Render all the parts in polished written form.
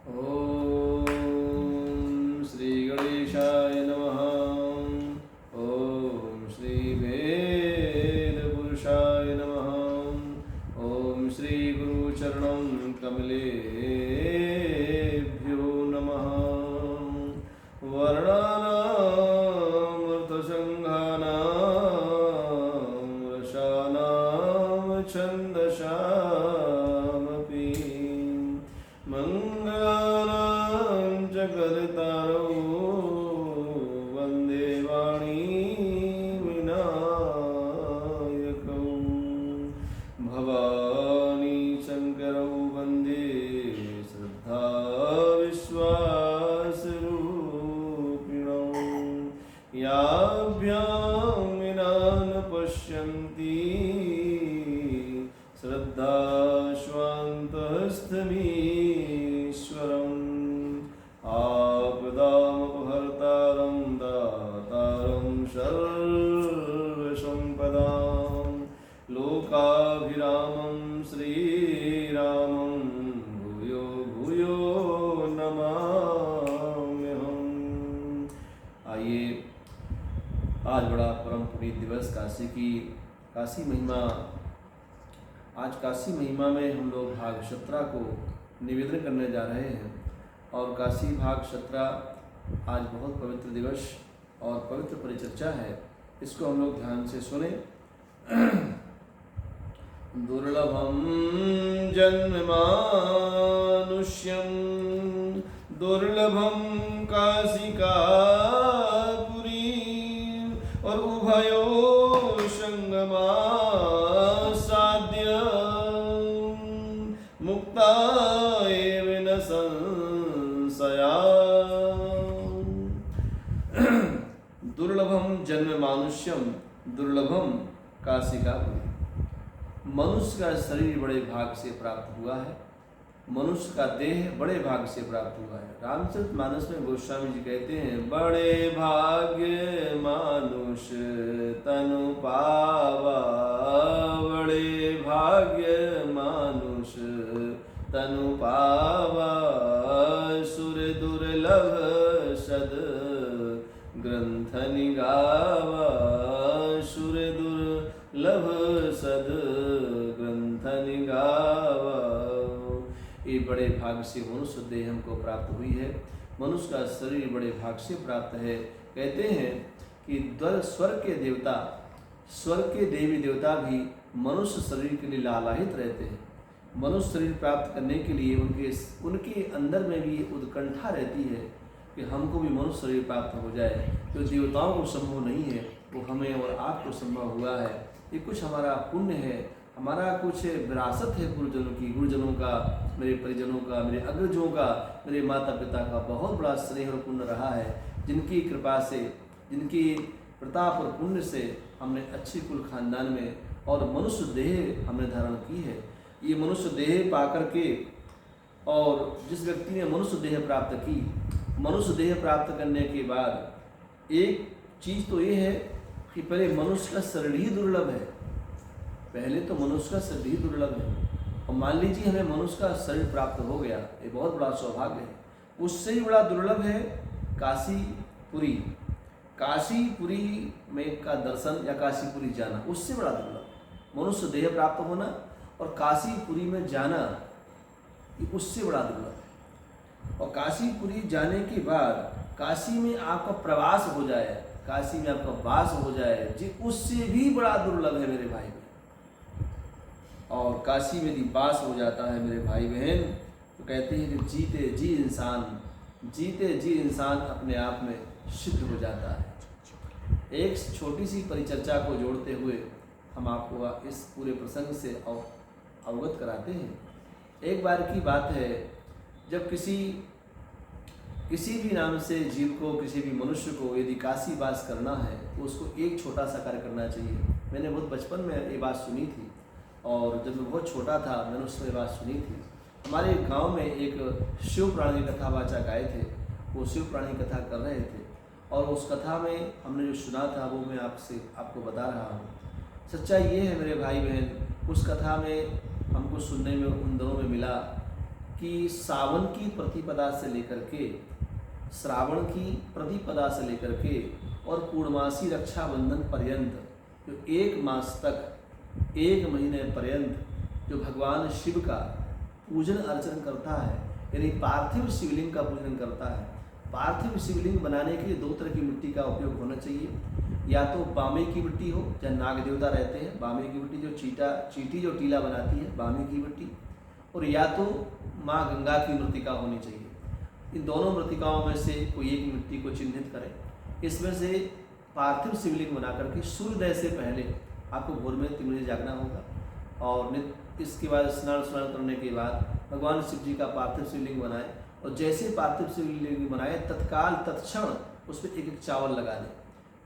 ॐ श्री गणेशाय नमः। ॐ श्री वेदपुरुषाय नमः। ॐ श्री गुरुचरणं कमलेभ्यो नमः। वर्णानामर्थसङ्घानां रसानां छन्दसामपि मङ्गलानां जगत्तारौ वन्दे वाणीविनायकौ भवानी शङ्करौ वन्दे श्रद्धा विश्वासरूपिणौ याभ्यां विना न पश्यन्ति श्रद्धाश्वान्तहस्तमीश्वरम् आपदामपहर्तारं दातारं सर्वसम्पदां लोकाभिरामं श्रीरामं भूयो भूयो नमाम्यहम्। आइए, आज बड़ा परम पुनीत दिवस काशी महिमा। आज काशी महिमा में हम लोग भाग 17 को निवेदन करने जा रहे हैं और काशी भाग 17 आज बहुत पवित्र दिवस और पवित्र परिचर्चा है। इसको हम लोग ध्यान से सुने। दुर्लभम जन्मानुष्यम दुर्लभम काशिकापुरी और उभयो संगमा साध्य मुक्ता एव न संशया। दुर्लभम जन्म मानुष्यम दुर्लभम काशिकापुरी। मनुष्य का शरीर बड़े भाग से प्राप्त हुआ है, मनुष्य का देह बड़े भाग से प्राप्त हुआ है। रामचरितमानस में गोस्वामी जी कहते हैं, बड़े भाग्य मानुष तनु पावा, बड़े भाग्य मानुष तनु पावा, सुर दुर्लभ सद ग्रंथ निगावा, सुर दुर्लभ सद ग्रंथ निगावा। ये बड़े भाग से मनुष्य देह हमको प्राप्त हुई है, मनुष्य का शरीर बड़े भाग से प्राप्त है। कहते हैं कि स्वर्ग के देवता, स्वर्ग के देवी देवता भी मनुष्य शरीर के लिए लालायित रहते हैं। मनुष्य शरीर प्राप्त करने के लिए उनके अंदर में भी उत्कंठा रहती है कि हमको भी मनुष्य शरीर प्राप्त हो जाए। जो देवताओं को संभव नहीं है वो हमें और आपको संभव हुआ है। ये कुछ हमारा पुण्य है, हमारा कुछ विरासत है गुरुजनों का, मेरे परिजनों का, मेरे अग्रजों का, मेरे माता पिता का बहुत बड़ा स्नेह और पुण्य रहा है, जिनकी कृपा से, जिनकी प्रताप और पुण्य से हमने अच्छी कुल खानदान में और मनुष्य देह हमने धारण की है। ये मनुष्य देह पाकर के, और जिस व्यक्ति ने मनुष्य देह प्राप्त की, मनुष्य देह प्राप्त करने के बाद एक चीज़ तो ये है कि पहले मनुष्य का शरीर ही दुर्लभ है। पहले तो मनुष्य का शरीर ही दुर्लभ है, और मान लीजिए हमें मनुष्य का शरीर प्राप्त हो गया, ये बहुत बड़ा सौभाग्य है। उससे ही बड़ा दुर्लभ है काशीपुरी। काशीपुरी में का दर्शन या काशीपुरी जाना, उससे बड़ा दुर्लभ। मनुष्य देह प्राप्त होना और काशीपुरी में जाना, ये उससे बड़ा दुर्लभ है। और काशीपुरी जाने के बाद काशी में आपका प्रवास हो जाए, काशी में आपका वास हो जाए, जी उससे भी बड़ा दुर्लभ है मेरे भाई बहन। और काशी में यदि वास हो जाता है मेरे भाई बहन, तो कहते हैं कि जीते जी इंसान अपने आप में सिद्ध हो जाता है। एक छोटी सी परिचर्चा को जोड़ते हुए हम आपको इस पूरे प्रसंग से अवगत कराते हैं। एक बार की बात है, जब किसी भी नाम से जीव को, किसी भी मनुष्य को यदि काशी वास करना है तो उसको एक छोटा सा कार्य करना चाहिए। मैंने बहुत बचपन में ये बात सुनी थी, और जब मैं बहुत छोटा था मैंने उसमें बात सुनी थी। हमारे गांव में एक शिव पुराण की कथावाचक आए थे, वो शिव पुराण की कथा कर रहे थे, और उस कथा में हमने जो सुना था वो मैं आपको बता रहा हूँ। सच्चाई ये है मेरे भाई बहन, उस कथा में हमको सुनने में उन दिनों में मिला कि सावन की प्रतिपदा से लेकर के, श्रावण की प्रतिपदा से लेकर के और पूर्णमासी रक्षाबंधन पर्यंत जो 1 मास तक, 1 महीने पर्यंत जो भगवान शिव का पूजन अर्चन करता है, यानी पार्थिव शिवलिंग का पूजन करता है। पार्थिव शिवलिंग बनाने के लिए 2 तरह की मिट्टी का उपयोग होना चाहिए, या तो बामे की मिट्टी हो, जहाँ नाग देवता रहते हैं, बामे की मिट्टी जो चीटी जो टीला बनाती है, बामे की मिट्टी, और या तो माँ गंगा की मृतिका होनी चाहिए। इन दोनों मृतिकाओं में से कोई एक मिट्टी को चिन्हित करें। इसमें से पार्थिव शिवलिंग बना करके सूर्योदय से पहले आपको भोर में 3 बजे जागना होगा, और इसके बाद स्नान करने के बाद भगवान शिव जी का पार्थिव शिवलिंग बनाए, और जैसे पार्थिव शिवलिंग बनाए तत्काल तत्क्षण उस पर 1 चावल लगा दें।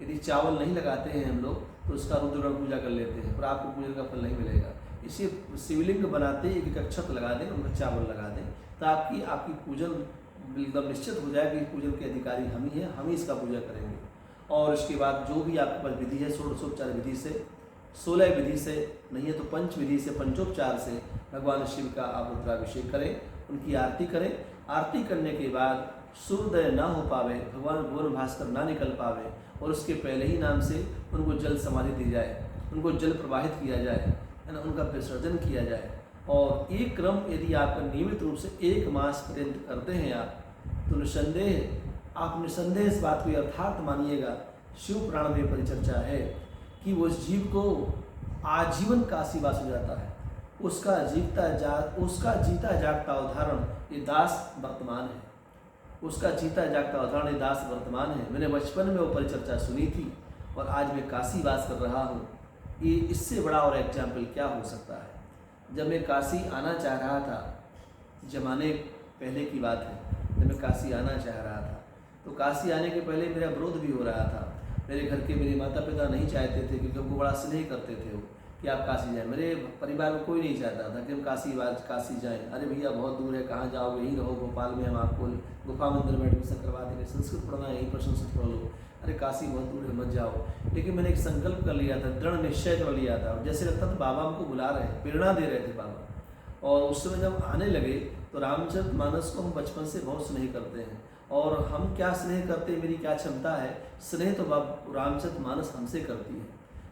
यदि चावल नहीं लगाते हैं हम लोग तो उसका रुद्र पूजा कर लेते हैं, पर आपको पूजन का फल नहीं मिलेगा। इसे शिवलिंग बनाते 1 अक्षत लगा दें, उनका चावल लगा दें, तो आपकी पूजन एकदम निश्चित हो जाए कि पूजन के अधिकारी हम ही हैं, हम ही इसका पूजा करेंगे। और इसके बाद जो भी आपके पास विधि है, षोडशोपचार विधि से, 16 विधि से, नहीं है तो पंच विधि से, पंचोपचार से भगवान शिव का आप रुद्राभिषेक करें, उनकी आरती करें। आरती करने के बाद सूर्योदय ना हो पावे, भगवान भुवन भास्कर ना निकल पावे, और उसके पहले ही नाम से उनको जल समाधि दी जाए, उनको जल प्रवाहित किया जाए, है ना, उनका विसर्जन किया जाए। और एक क्रम यदि आप नियमित रूप से 1 मास पर्यंत करते हैं आप, तो आप निसंदेह इस बात को यथार्थ मानिएगा, शिव पुराण में परिचर्चा है कि वो उस जीव को आजीवन काशीवास हो जाता है। उसका जीता जागता उदाहरण ये दास वर्तमान है, उसका जीता जागता उदाहरण ये दास वर्तमान है। मैंने बचपन में वो परिचर्चा सुनी थी और आज मैं काशी वास कर रहा हूँ। ये इससे बड़ा और एग्जाम्पल क्या हो सकता है। जब मैं काशी आना चाह रहा था, जमाने पहले की बात है, जब मैं काशी आना चाह रहा था, तो काशी आने के पहले मेरा विरोध भी हो रहा था। मेरे घर के मेरे माता पिता नहीं चाहते थे, क्योंकि हमको बड़ा स्नेह करते थे वो कि आप काशी जाएं। मेरे परिवार में कोई नहीं चाहता था कि हम काशी जाएं। अरे भैया बहुत दूर है, कहाँ जाओगे, यहीं रहो, भोपाल में हम आपको गुफा मंदिर में एडमिशन करवा देंगे, संस्कृत पढ़ना है यहीं पर संस्कृत पढ़ लो। अरे काशी बहुत दूर है, मत जाओ। लेकिन मैंने एक संकल्प कर लिया था, दृढ़ निश्चय कर लिया था, और जैसे लगता था बाबा हमको बुला रहे हैं, प्रेरणा दे रहे थे बाबा। और उस समय जब आने लगे तो रामचरितमानस को हम बचपन से बहुत स्नेह करते हैं, और हम क्या स्नेह करते हैं, मेरी क्या क्षमता है, स्नेह तो रामचरितमानस हमसे करती है।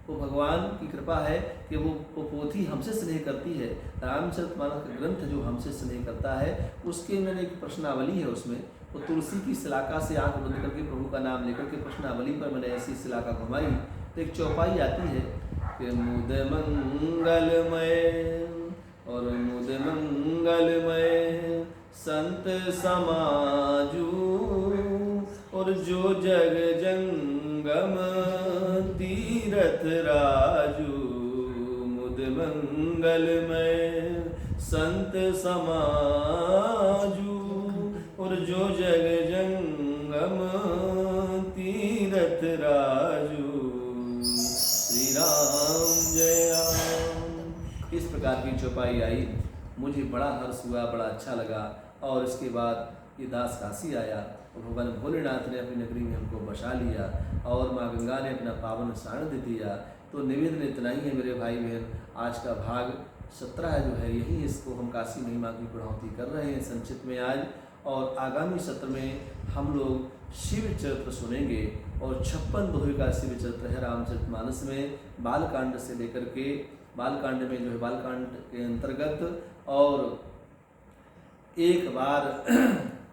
वो भगवान की कृपा है कि वो पोथी हमसे स्नेह करती है। रामचरितमानस का ग्रंथ जो हमसे स्नेह करता है, उसके मैंने एक प्रश्नावली है, उसमें वो तुलसी की शिलाका से आंख बंद करके प्रभु का नाम लेकर के प्रश्नावली पर मैंने ऐसी शिलाका घुमाई तो एक चौपाई आती है कि मुद मंगलमय और मुद मंगलमय संत समाजू, और जो जग जंगम तीरथ राजू। मुद मंगलमय संत समाजू, और जो जग जंगम तीरथ राजू। श्री राम जय राम। इस प्रकार की चौपाई आई, मुझे बड़ा हर्ष हुआ, बड़ा अच्छा लगा। और इसके बाद ये दास काशी आया और भगवान भोलेनाथ ने अपनी नगरी में हमको बसा लिया, और माँ गंगा ने अपना पावन सानिध्य दिया। तो निवेदन इतना ही है मेरे भाई बहन, आज का भाग 17 जो है यही, इसको हम काशी महिमा की बढ़ोतरी कर रहे हैं संचित में आज। और आगामी सत्र में हम लोग शिव चरित्र सुनेंगे, और 56 दोहे का शिव चरित्र है रामचरितमानस में, बालकांड से लेकर के, बालकांड में जो है बालकांड के अंतर्गत। और एक बार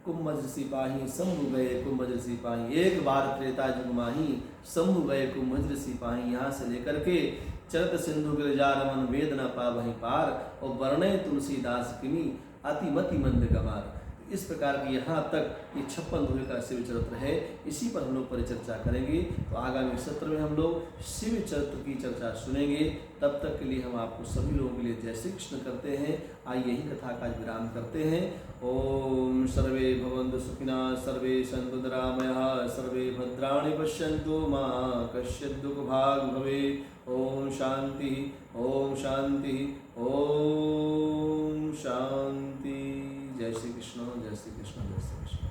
कुंभज सिपाही शंभु गए कुंभज सिपाही, एक बार त्रेता युग माही शंभु गए कुंभज सिपाही। यहाँ से लेकर के चरत सिंधु गिरजा रमन वेद न पा वहीं पार, और वर्णय तुलसीदास किमी अतिमति मंद गमार। इस प्रकार की यहाँ तक ये 56 दोहे का शिव चरित्र है, इसी पर हम लोग परिचर्चा करेंगे। तो आगामी सत्र में हम लोग शिव चरित्र की चर्चा सुनेंगे। तब तक के लिए हम आपको सभी लोगों के लिए जय श्री कृष्ण करते हैं। आइए यही कथा का विराम करते हैं। ओम सर्वे भवन्तु सुखिनः, सर्वे सन्तु निरामयाः, सर्वे भद्राणि पश्यन्तु, मा कश्चित् दुःखभाग् भवेत्। ओम शांति, ओम शांति, ओम शांति। जय श्री कृष्ण, जय श्री कृष्ण, जय श्री कृष्ण।